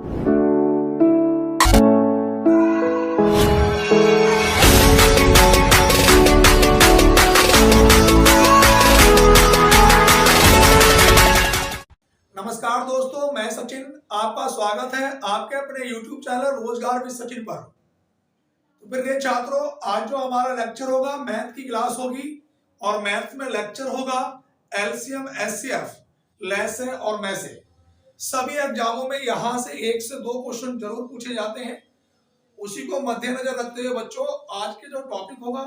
नमस्कार दोस्तों, मैं सचिन। आपका स्वागत है आपके अपने YouTube चैनल रोजगार विद सचिन पर। तो प्रिय छात्रों, आज जो हमारा लेक्चर होगा मैथ की क्लास होगी और मैथ में लेक्चर होगा एलसीएम एचसीएफ, लैसे और मैसे। सभी एग्जामों में यहां से 1 से 2 क्वेश्चन जरूर पूछे जाते हैं। उसी को मद्देनजर रखते हुए बच्चों, आज के जो टॉपिक होगा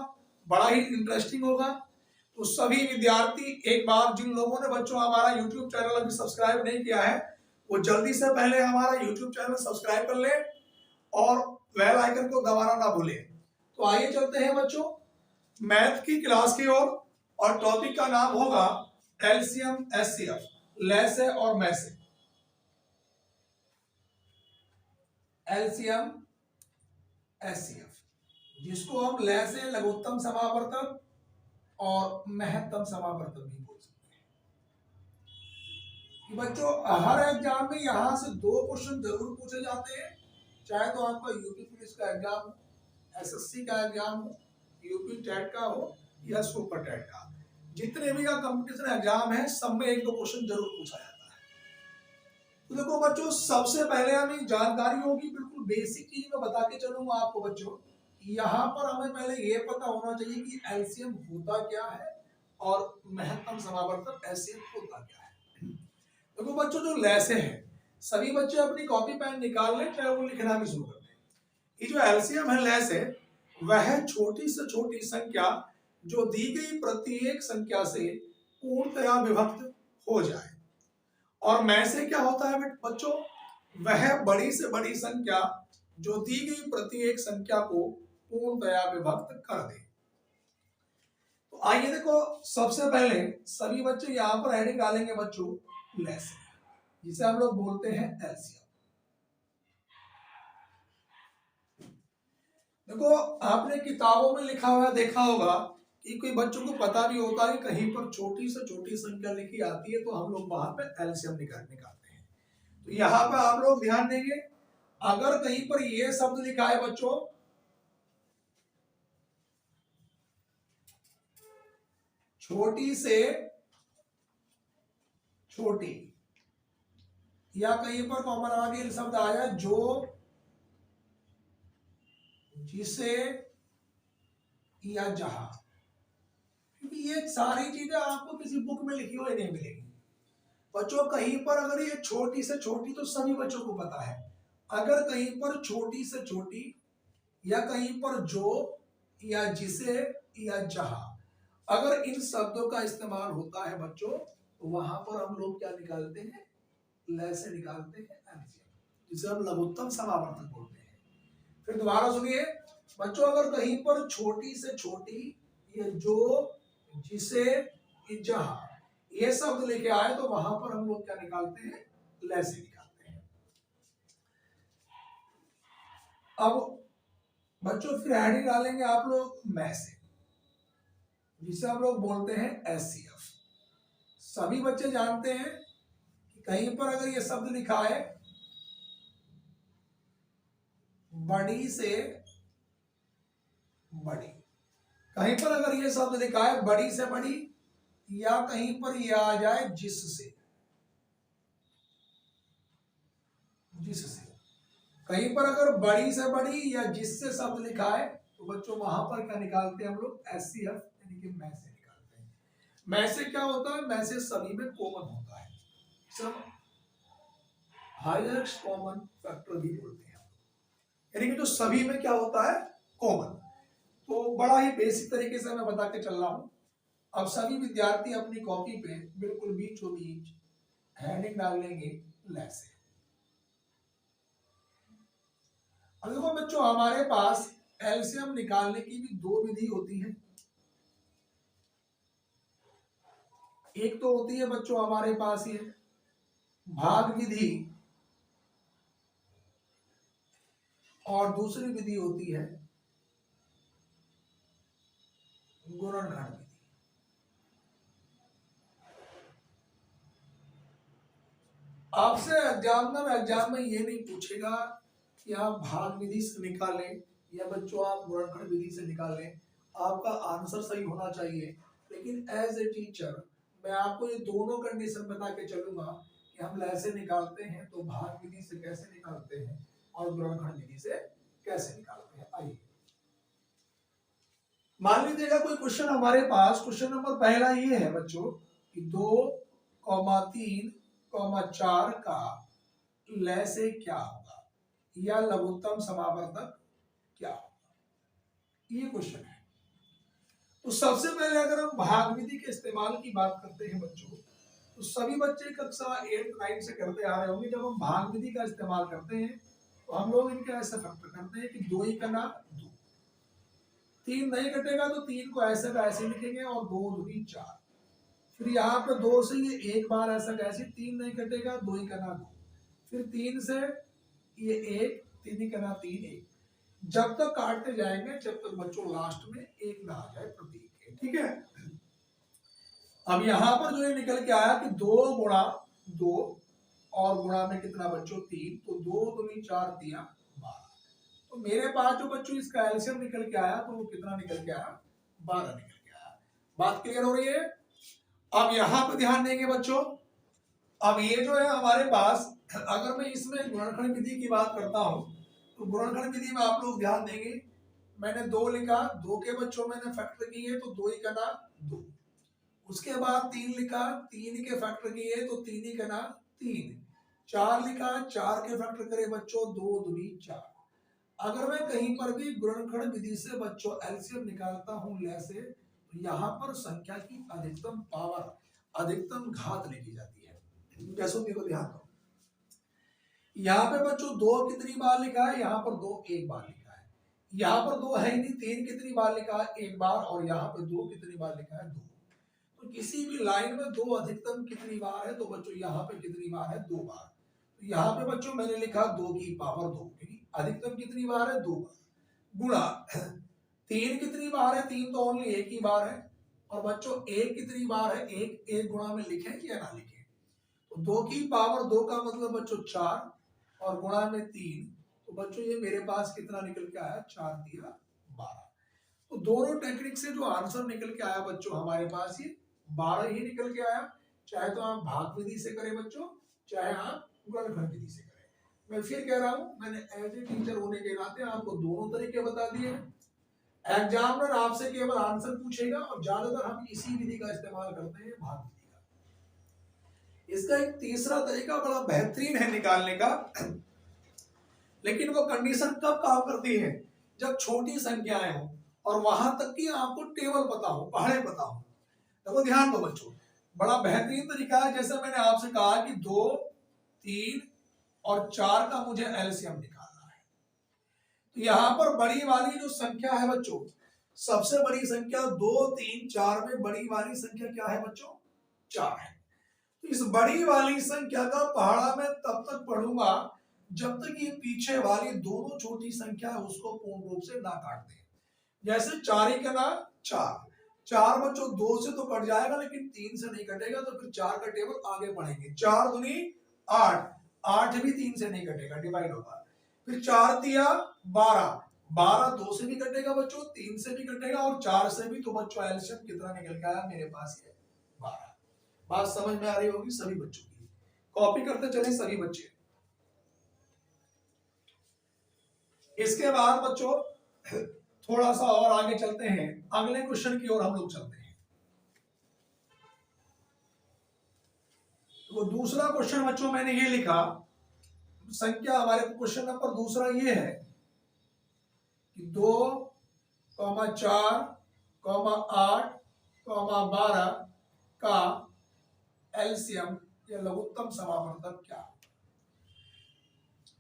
बड़ा ही इंटरेस्टिंग होगा। तो सभी विद्यार्थी, एक बार जिन लोगों ने बच्चों हमारा YouTube चैनल अभी सब्सक्राइब नहीं किया है, वो जल्दी से पहले हमारा YouTube चैनल सब्सक्राइब कर ले और बेल आइकन को दबाना ना भूलें। तो आइए चलते हैं बच्चों मैथ की क्लास की ओर, और टॉपिक का नाम होगा एलसीएम एचसीएफ, लैसे और मैसे। एलसीएम एचसीएफ, जिसको हम लैसे लघुत्तम समावर्तक और महत्तम समावर्तक भी बोल सकते हैं। बच्चों, हर एग्जाम में यहां से 2 क्वेश्चन जरूर पूछे जाते हैं, चाहे तो आपका यूपी पुलिस का एग्जाम हो, एसएससी का एग्जाम हो, यूपी टेट का हो या सुपर टेट का। जितने भी का कंपटीशन एग्जाम है, सब में 1-2 क्वेश्चन जरूर पूछा जाता है। तो देखो बच्चों, सबसे पहले हमें जानकारी होगी, बिल्कुल बेसिक चीज मैं बता के चलूंगा आपको बच्चों। यहाँ पर हमें पहले ये पता होना चाहिए कि एलसीएम होता क्या है और महत्तम समावर्तक एलसीएम होता क्या है। देखो बच्चों, जो लैसे हैं, सभी बच्चे अपनी कॉपी पेन निकाल लें, चाहे वो लिखना भी शुरू कर दें। ये जो एलसीएम है, लैसे, वह छोटी से छोटी संख्या जो दी गई प्रत्येक संख्या से पूर्णतया विभक्त हो जाए। और मैसे क्या होता है बच्चों, वह बड़ी से बड़ी संख्या जो दी गई प्रत्येक संख्या को पूर्णतया विभक्त कर दे। तो आइए देखो, सबसे पहले सभी बच्चे यहां पर हेडिंग डालेंगे बच्चों लैसे, जिसे हम लोग बोलते हैं एलसीएम। देखो, आपने किताबों में लिखा हुआ देखा होगा कि कोई बच्चों को पता भी होता है कि कहीं पर छोटी से छोटी संख्या लिखी आती है तो हम लोग वहां पे एलसीएम निकालते हैं। तो यहाँ पे आप लोग ध्यान देंगे, अगर कहीं पर ये शब्द लिखा है बच्चों छोटी से छोटी, या कहीं पर कॉमन आगे शब्द आया जो, जिसे या जहां, क्योंकि ये सारी चीजें आपको किसी बुक में लिखी हुई नहीं मिलेगी बच्चों। कहीं पर अगर ये छोटी से छोटी, तो सभी बच्चों को पता है। अगर कहीं पर छोटी से छोटी, या कहीं पर जो, या जिसे, या जहां, अगर इन शब्दों का इस्तेमाल होता है बच्चों, तो वहां पर हम लोग क्या निकालते हैं, लैसे निकालते हैं एलसीएम, जिसे हम लघुत्तम समावर्तक बोलते हैं। फिर दोबारा सुनिए बच्चों, अगर कहीं पर छोटी से छोटी, ये जो, जिसे, जहां, ये शब्द लेके आए तो वहां पर हम लोग क्या निकालते हैं, लैसे निकालते हैं। अब बच्चों फिर हेडिंग डालेंगे आप लोग मैसे, जिसे हम लोग बोलते हैं एचसीएफ। सभी बच्चे जानते हैं कि कहीं पर अगर ये शब्द लिखा है बड़ी से बड़ी, कहीं पर अगर ये शब्द लिखा है बड़ी से बड़ी, या कहीं पर ये आ जाए जिससे, जिससे, कहीं पर अगर बड़ी से बड़ी या जिससे शब्द लिखा है तो बच्चों वहां पर क्या निकालते हैं हम लोग, एचसीएफ यानी कि मैसे निकालते हैं। मैसे क्या होता है, मैसे सभी में कॉमन होता है, सब हाईएस्ट कॉमन फैक्टर भी बोलते हैं, यानी कि जो सभी में क्या होता है, कॉमन। तो बड़ा ही बेसिक तरीके से मैं बता के चल रहा हूं। अब सभी विद्यार्थी अपनी कॉपी पे बिल्कुल बीचों बीच हेडिंग डाल लेंगे लैसे। अब देखो बच्चों, हमारे पास एलसीएम निकालने की भी 2 विधि होती है। एक तो होती है बच्चों हमारे पास ये भाग विधि, और दूसरी विधि होती है गुणनखंड विधि। आपसे एग्जाम में ये नहीं पूछेगा कि आप भाग विधि से निकालें या बच्चों आप गुणनखंड विधि से निकालें, आपका आंसर सही होना चाहिए। लेकिन एज ए टीचर मैं आपको ये दोनों कंडीशन बता के चलूंगा कि हम ऐसे निकालते हैं तो भाग विधि से कैसे निकालते हैं और गुणनखंड विधि से कैसे निकालते हैं। आइए मान लीजिएगा कोई क्वेश्चन हमारे पास, क्वेश्चन नंबर पहला ये है बच्चों कि 2,3,4 का लय से क्या होगा या लघुत्तम समावर्तक क्या होगा, ये क्वेश्चन है। तो सबसे पहले अगर हम भाग विधि के इस्तेमाल की बात करते हैं बच्चों, तो सभी बच्चे कक्षा 8 9 से करते आ रहे होंगे। जब हम भाग विधि का इस्तेमाल करते हैं तो हम लोग इनके ऐसे फैक्टर करते हैं कि 2 ही करना 2, 3 नहीं कटेगा तो 3 को ऐसे का ऐसे लिखेंगे और 2 दूनी 4। फिर यहाँ पे 2 से ये एक बार ऐसा कैसे, 3 नहीं कटेगा 2 ही करना 2, फिर 3 से ये 1, 3 ही करना 3 1, जब तक काटते जाएंगे जब तक बच्चों लास्ट में 1 ना आ जाए प्रतीक के। ठीक है, अब यहाँ पर जो ये निकल के आया कि 2 गुणा 2 और गुणा में कितना बच्चों 3, तो 2 दूनी 4 दिया 12। तो मेरे पास जो बच्चों इसका एलसीएम निकल के आया तो वो कितना निकल के आया, 12 निकल के आया। बात क्लियर हो रही है। अब यहाँ पे ध्यान देंगे बच्चों, अब ये जो है हमारे पास, अगर मैं इसमें गुणनखंड विधि की बात करता हूं तो गुणनखंड विधि में आप लोग ध्यान देंगे, मैंने 2 लिखा, 2 के बच्चों मैंने फैक्टर किए तो 2 ही करना 2, उसके बाद 3 लिखा, 3 के फैक्टर किए तो 3 ही करना 3, 4 लिखा, 4 के फैक्टर करे बच्चों 2 दूनी 4। अगर मैं कहीं पर भी गुणनखंड विधि से बच्चों एलसीएम निकालता हूं लय से, तो यहाँ पर संख्या की अधिकतम पावर, अधिकतम घात लिखी जाती है। जैसे देखो ध्यान दो, यहाँ पे बच्चों 2 कितनी बार लिखा है, यहाँ पर 2 एक बार लिखा है, यहाँ पर 2 है ही नहीं, 3 कितनी बार लिखा है, एक बार, और यहाँ पे 2 कितनी बार लिखा है, 2। तो किसी भी लाइन में 2 अधिकतम कितनी बार है, तो बच्चों यहाँ पे कितनी बार है, 2 बार। तो यहाँ पे बच्चों मैंने लिखा 2 की पावर 2, क्योंकि अधिकतम कितनी बार है, 2 बार, गुणा 3 कितनी बार है, 3 तो ओनली एक ही बार है, और बच्चों 1 कितनी बार है, 1 गुणा में लिखे या ना लिखे, तो 2 की पावर 2 का मतलब बच्चों 4 और गुणा में 3, तो बच्चों ये मेरे पास कितना निकल के आया, 4 दिया 12। तो दोनों टेक्निक से जो आंसर निकल के आया बच्चों हमारे पास ये 12 ही निकल के आया। चाहे तो आप भाग विधि से करें बच्चों, चाहे आप गुणनखंड विधि से करें। मैं फिर कह रहा हूं, मैंने एज ए टीचर होने के नाते आपको दोनों तरीके बता दिए हैं। एग्जामिनर आपसे केवल आंसर पूछेगा और ज्यादातर हम इसी विधि का इस्तेमाल करते हैं, भाग विधि का। इसका एक तीसरा तरीका बड़ा बेहतरीन है निकालने का, लेकिन वो कंडीशन कब काम करती है, जब छोटी संख्याएं हो और वहां तक की आपको टेबल पता हो, पहाड़े पता हो। देखो ध्यान दो बच्चों, बड़ा बेहतरीन तरीका है। जैसे मैंने आपसे कहा कि 2, 3 और 4 का मुझे एलसीएम निकालना है, तो यहां पर बड़ी वाली जो संख्या है बच्चों, सबसे बड़ी संख्या 2, 3, 4 में बड़ी वाली संख्या क्या है बच्चों, 4 है। तो इस बड़ी वाली संख्या का पहाड़ा मैं तब तक पढ़ूंगा जब तक ये पीछे वाली दोनों छोटी संख्या है उसको पूर्ण रूप से ना काट दे। जैसे 4 ही करना 4, 4 बच्चों 2 से तो कट जाएगा लेकिन 3 से नहीं कटेगा, तो फिर 4 का टेबल आगे पढ़ेंगे। 4 दूनी 8, 8 भी 3 से नहीं कटेगा, डिवाइड होगा। फिर 4 दिया 12, 12 2 से भी कटेगा बच्चों, 3 से भी कटेगा और 4 से भी। तो बच्चों एलसीएम कितना निकल के आया मेरे पास, ये 12। बात समझ में आ रही होगी सभी बच्चों की, कॉपी करते चले सभी बच्चे। इसके बाद बच्चों थोड़ा सा और आगे चलते हैं, अगले क्वेश्चन की ओर हम लोग चलते हैं। तो दूसरा क्वेश्चन बच्चों मैंने ये लिखा, संख्या हमारे क्वेश्चन नंबर दूसरा ये है कि 2, 4, 8, 12 का एलसीएम या लघुत्तम समावर्तक क्या है।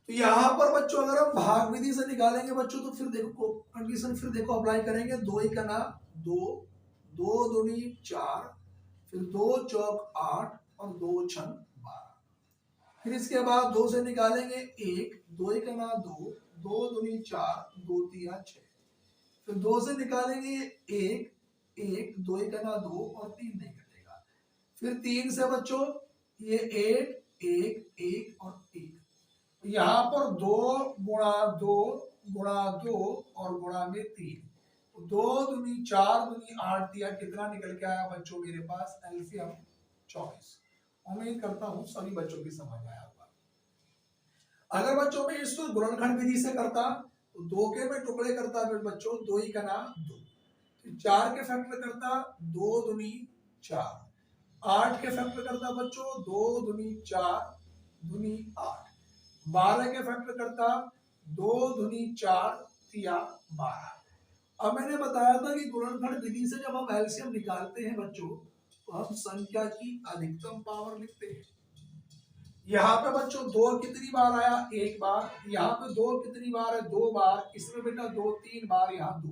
तो यहां पर बच्चों अगर हम भाग विधि से निकालेंगे बच्चों, तो फिर देखो कंडीशन, फिर देखो अप्लाई करेंगे। 2 ही करना 2, 2 दूनी 4, फिर 2 चौक 8 और 2 छन 12। फिर इसके बाद 2 से निकालेंगे 1, 2 ही करना 2, 2 दूनी 4, 2 तिया 6। फिर 2 से निकालेंगे 1, 2 ही करना 2 और 3 नहीं कटेगा। फिर 3 से बच्चों ये 8, एक, एक और एक। यहाँ पर 2 गुणा 2 गुणा 2 और गुणा में 3, 2 दूनी 4 दूनी 8 दिया, कितना निकल के आया बच्चों मेरे पास? एलसीएम 24। उम्मीद करता हूँ सभी बच्चों की समझ आया होगा। अगर बच्चों में इसको गुणनखंड विधि से करता तो 2 के मैं टुकड़े करता फिर बच्चों, 2 ही का नाम 2, 4 के फैक्टर करता 2 दूनी 4, 8 के फैक्टर करता बच्चों 2 दूनी 4 दूनी 8, 12 के फैक्टर करता 2 दूनी 4 तिया 12। अब मैंने बताया था कि गुणनखंड विधि से जब हम एलसीएम निकालते हैं बच्चों तो हम संख्या की अधिकतम पावर लिखते हैं। यहाँ पे बच्चों 2 कितनी बार आया? 1 बार। यहाँ पे 2 कितनी बार है? 2 बार। इसमें बेटा 2 3 बार, यहाँ 2,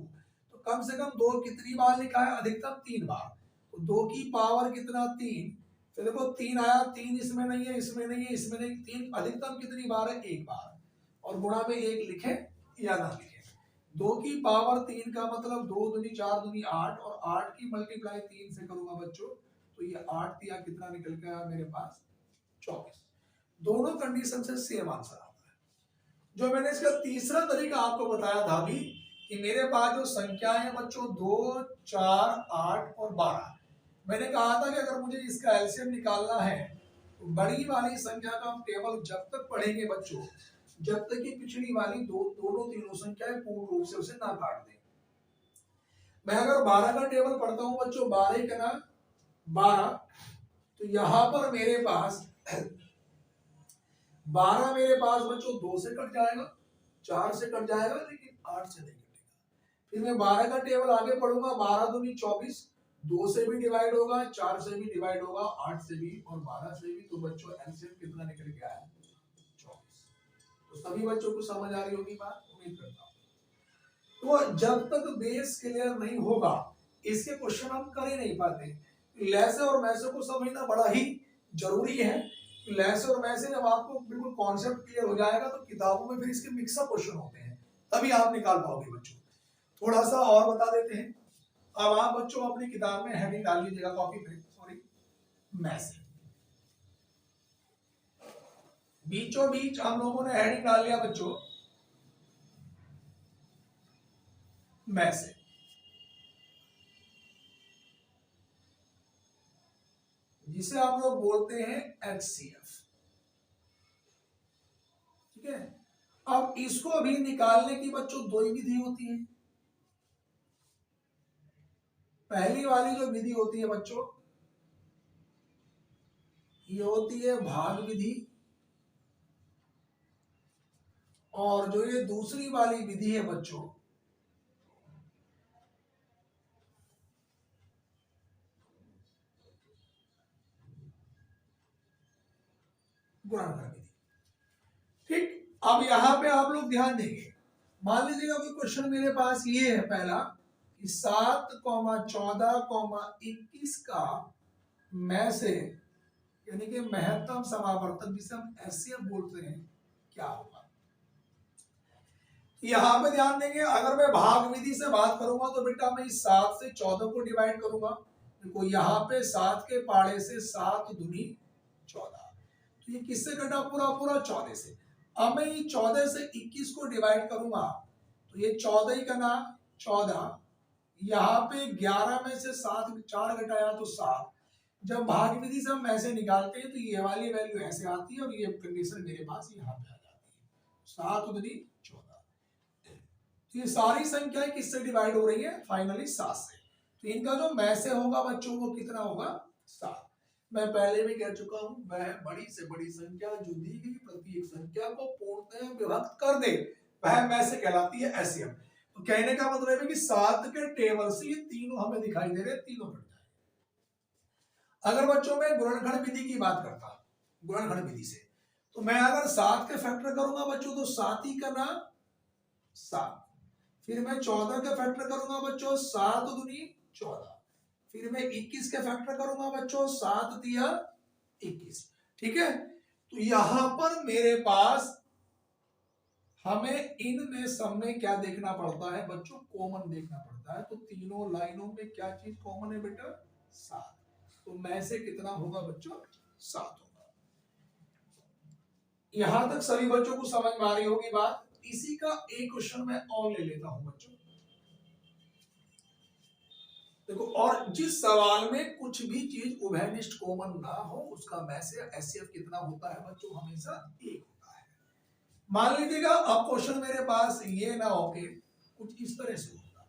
तो कम से कम 2 कितनी बार लिखा है? अधिकतम 3 बार। तो 2 की पावर कितना? 3। फिर देखो 3 आया, 3 इसमें नहीं है, इसमें नहीं है, इसमें नहीं, 3 अधिकतम कितनी बार है? 1 बार। और गुणा में 1 लिखे या ना लिखे। 2 की पावर 3 का मतलब 2 दूनी 4 दूनी 8, और 8 की मल्टीप्लाई 3 से करूंगा बच्चों तो ये 8 तिया कितना निकल के आया मेरे पास? 24। दोनों कंडीशन से सेम आंसर आता है। जो मैंने इसका तीसरा तरीका आपको बताया था अभी कि मेरे पास जो संख्याएं हैं बच्चों 2 4 8 और 12, मैंने कहा था कि अगर मुझे इसका एलसीएम निकालना है तो बड़ी वाली संख्या का हम टेबल जब तक पढ़ेंगे बच्चों जब तक कि पिछड़ी वाली दोनों तीनों संख्याएं पूर्ण रूप से उसे ना काट दें। मैं अगर 12 का टेबल पढ़ता हूं बच्चों, 12 का ना 12, तो यहां पर मेरे पास 12 मेरे पास बच्चों 2 से कट जाएगा, 4 से कट जाएगा, लेकिन 8 से नहीं कटेगा। फिर मैं 12 का टेबल आगे पढ़ूंगा, 12 दूनी 24, 2 से भी डिवाइड होगा, 4 से भी डिवाइड होगा, 8 से भी और 12 से भी। तो बच्चों एलसीएम कितना निकल के आया? 24। तो सभी बच्चों को समझ आ रही होगी बात, उम्मीद करता हूँ। तो जब तक बेस क्लियर नहीं होगा इसके क्वेश्चन हम कर ही नहीं पाते। लैसे और मैसे को समझना बड़ा ही जरूरी है। लैसे और मैसे जब आपको बिल्कुल कॉन्सेप्ट क्लियर हो जाएगा तो किताबों में फिर इसके मिक्सअप क्वेश्चन होते हैं, तभी आप निकाल पाओगे बच्चों। थोड़ा सा और बता देते हैं। अब आप बच्चों अपनी किताब में हेडिंग डाल लीजिएगा कॉपी पे, सॉरी मैसे, बीचों बीच हम लोगों ने हेडिंग डाल लिया बच्चों मैसे। जिसे आप लोग बोलते हैं एचसीएफ, ठीक है। अब इसको भी निकालने की बच्चों दो ही विधि होती है। पहली वाली जो विधि होती है बच्चों ये होती है भाग विधि, और जो ये दूसरी वाली विधि है बच्चों गुणनखंड विधि। ठीक, अब यहां पे आप लोग ध्यान देंगे। मान लीजिएगा कोई क्वेश्चन मेरे पास ये है पहला कि 7,14,21 का में से यानी कि महत्तम समावर्तक जिसे हम एचसीएफ बोलते हैं क्या होगा। यहां पे ध्यान देंगे, अगर मैं भाग विधि से बात करूंगा तो बेटा मैं इस 7 से 14 को डिवाइड करूंगा। देखो यहाँ पे 7 के पाड़े से 7 दूनी 14, तो ये किससे कटा? पूरा पूरा 14 से। अब मैं ये 14 से 21 को डिवाइड करूंगा तो ये 14 ही का ना 14, यहाँ पे 11 में से 7 4 घटाया तो 7। जब भाग विधि से हम ऐसे निकालते हैं तो ये वाली वैल्यू ऐसे आती है और ये कंडीशन मेरे पास यहाँ पे आ जाती है 7 दूनी 14। तो ये सारी संख्याएं किससे डिवाइड हो रही है? फाइनली 7 से। तो इनका जो मैसे होगा बच्चों वो कितना होगा? 7। मैं पहले भी कह चुका हूं, वह बड़ी से बड़ी संख्या जो दी गई प्रत्येक संख्या को पूर्णतः विभक्त कर दे वह मैसे कहलाती है एचसीएफ। तो कहने का मतलब है कि 7 के टेबल से ये तीनों हमें दिखाई दे रहे, तीनों कट जाए। अगर बच्चों में गुणनखंड विधि की बात करता, गुणनखंड विधि से तो मैं अगर 7 के फैक्टर करूंगा बच्चों तो 7 ही करना 7, फिर मैं 14 के फैक्टर करूंगा बच्चों 7 दूनी 14, फिर मैं 21 के फैक्टर करूंगा बच्चों 7 दिया 21। ठीक है, तो यहां पर मेरे पास हमें इनमें सब में क्या देखना पड़ता है बच्चों? कॉमन देखना पड़ता है। तो तीनों लाइनों में क्या चीज कॉमन है बेटा? 7। तो मैं से कितना होगा बच्चों? 7 होगा। यहां तक सभी बच्चों को समझ में आ रही होगी बात। इसी का एक क्वेश्चन मैं और ले लेता हूं बच्चों। देखो, और जिस सवाल में कुछ भी चीज उभयनिष्ठ कॉमन ना हो उसका मैसेज एचसीएफ कितना होता है बच्चों? हमेशा 1 होता है। मान लीजिएगा अब क्वेश्चन मेरे पास ये ना हो के कुछ इस तरह से होता,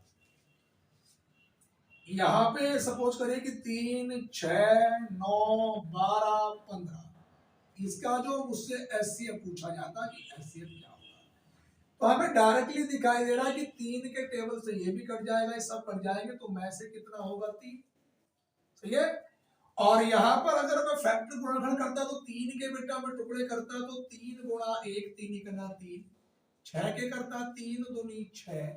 यहां पे सपोज करिए कि 3, 6, 9, 12, 15, इसका जो मुझसे एचसीएफ पूछा जाता कि एचसीएफ क्या होता है, तो हमें डायरेक्टली दिखाई दे रहा है कि 3 के टेबल से ये भी कट जाएगा, ये सब कट जाएंगे, तो मैं से कितना होगा? 3। सही है। और यहां पर अगर मैं फैक्टर गुणनखंड करता तो 3 के बेटा में टुकड़े करता तो 3 गुणा 1, 3 करना 3, 6 के करता 3 दूनी 6,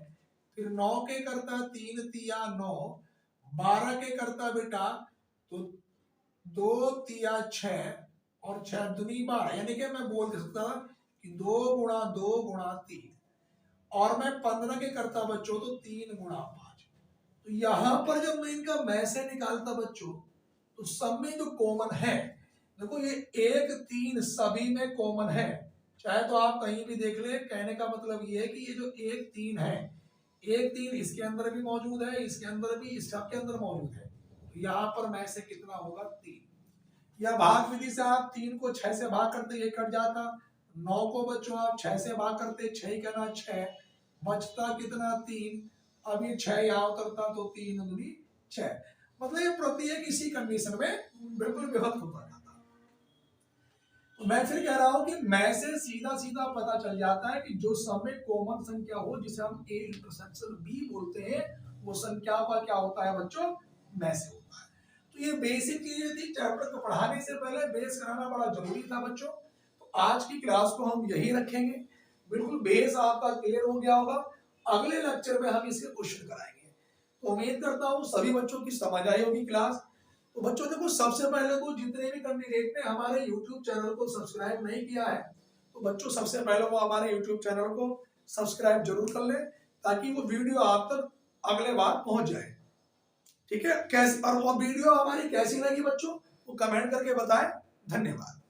फिर 9 के करता 3 तिया 9, 12 के करता बेटा तो 2 तिया 6 और 6 दूनी 12, यानी कि मैं बोल सकता कि 2 गुणा 2 गुणा 3, और मैं 15 के करता बच्चों तो 3 गुणा 5। तो यहां पर जब मैं इनका मैसे निकालता बच्चों तो सब में जो कॉमन है, देखो ये 1, 3 सभी में कॉमन है, चाहे तो आप कहीं भी देख ले। कहने का मतलब ये है कि ये जो 1, 3 है, 1, 3 इसके अंदर भी मौजूद है, इसके अंदर भी, इस सबके अंदर मौजूद है, तो यहाँ पर में से कितना होगा? 3। या भाग विधि से आप 3 को 6 से भाग करते ये कट जाता, 9 को बच्चों आप 6 से भाग करते 6 करना 6, बचता कितना? 3। अब ये 6 यहाँ उतरता तो 3 दूनी 6, मतलब ये प्रत्येक इसी कंडीशन में बिल्कुल विभक्त होता जाता है। तो मैं फिर कह रहा हूं कि मैं से सीधा सीधा पता चल जाता है कि जो सब में कॉमन संख्या हो, जिसे हम ए इंटरसेक्शन बी बोलते हैं, वो संख्या का क्या होता है बच्चों? मैं से होता है। तो ये बेसिक चीजें थी, चैप्टर को पढ़ाने से पहले बेस कराना बड़ा जरूरी था बच्चों। तो आज की क्लास को हम यही रखेंगे, बिल्कुल बेस आपका क्लियर हो गया होगा। अगले लेक्चर में हम इसके क्वेश्चन कराएंगे। तो उम्मीद करता हूँ सभी बच्चों की समझ आई होगी क्लास। तो बच्चों देखो, सबसे पहले तो जितने भी कैंडिडेट ने हमारे YouTube चैनल को सब्सक्राइब नहीं किया है, तो बच्चों सबसे पहले वो हमारे YouTube चैनल को सब्सक्राइब जरूर कर ले, ताकि वो वीडियो आप तक अगले बार पहुंच जाए। ठीक है, कैसे और वो वीडियो हमारी कैसी लगी बच्चों, वो कमेंट करके बताएं। धन्यवाद।